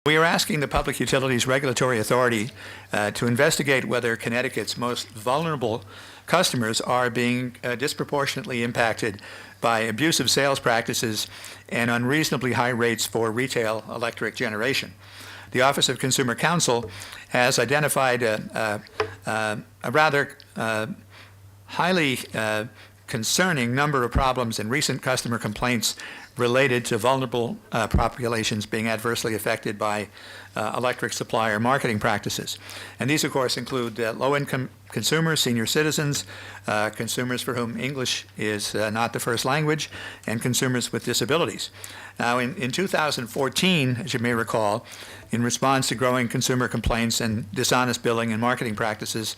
We are asking the Public Utilities Regulatory Authority to investigate whether Connecticut's most vulnerable customers are being disproportionately impacted by abusive sales practices and unreasonably high rates for retail electric generation. The Office of Consumer Counsel has identified a rather highly concerning number of problems in recent customer complaints related to vulnerable populations being adversely affected by electric supplier marketing practices. And these, of course, include low-income consumers, senior citizens, consumers for whom English is not the first language, and consumers with disabilities. Now, in 2014, as you may recall, in response to growing consumer complaints and dishonest billing and marketing practices,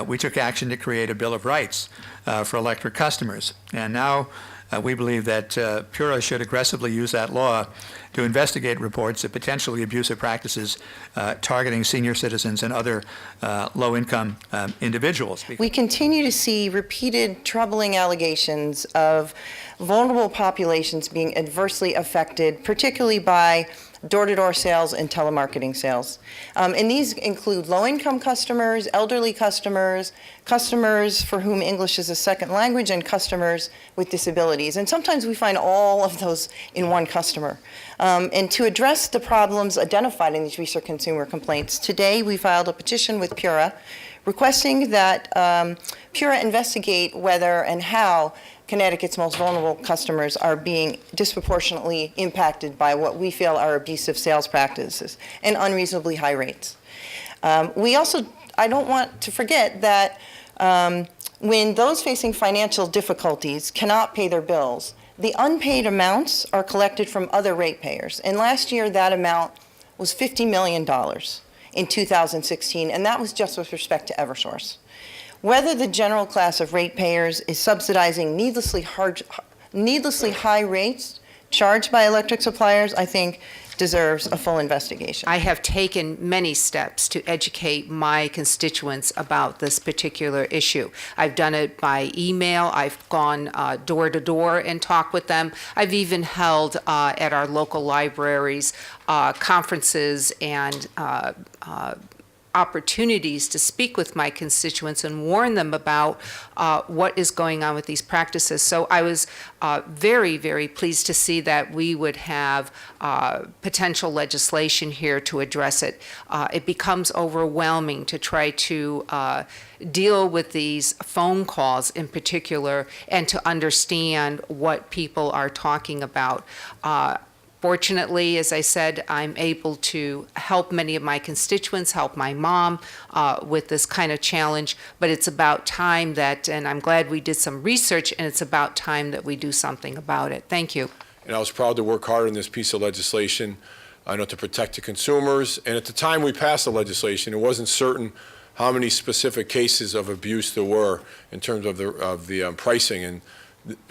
we took action to create a Bill of Rights for electric customers. And now we believe that PURA should aggressively use that law to investigate reports of potentially abusive practices targeting senior citizens and other low-income individuals. We continue to see repeated troubling allegations of vulnerable populations being adversely affected, particularly by door-to-door sales and telemarketing sales. And these include low-income customers, elderly customers, customers for whom English is a second language, and customers with disabilities. And sometimes we find all of those in one customer. And to address the problems identified in these recent consumer complaints, today we filed a petition with PURA requesting that PURA investigate whether and how Connecticut's most vulnerable customers are being disproportionately impacted by what we feel are abusive sales practices and unreasonably high rates. I don't want to forget that when those facing financial difficulties cannot pay their bills, the unpaid amounts are collected from other ratepayers. And last year, that amount was $50 million in 2016, and that was just with respect to Eversource. Whether the general class of ratepayers is subsidizing needlessly high rates charged by electric suppliers, I think deserves a full investigation. I have taken many steps to educate my constituents about this particular issue. I've done it by email. I've gone door to door and talked with them. I've even held at our local libraries conferences and opportunities to speak with my constituents and warn them about what is going on with these practices. So I was very, very pleased to see that we would have potential legislation here to address it. It becomes overwhelming to try to deal with these phone calls in particular and to understand what people are talking about. Fortunately, as I said, I'm able to help many of my constituents, help my mom with this kind of challenge, but it's about time that, and I'm glad we did some research, and it's about time that we do something about it. Thank you. And I was proud to work hard on this piece of legislation, to protect the consumers. And at the time we passed the legislation, it wasn't certain how many specific cases of abuse there were in terms of the pricing. And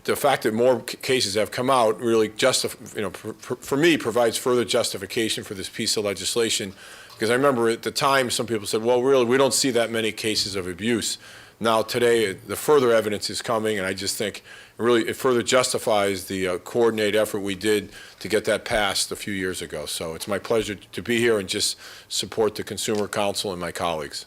the fact that more cases have come out really for me provides further justification for this piece of legislation, because I remember at the time some people said, well, really, we don't see that many cases of abuse. Now today the further evidence is coming, and I just think really it further justifies the coordinated effort we did to get that passed a few years ago. So it's my pleasure to be here and just support the Consumer Counsel and my colleagues.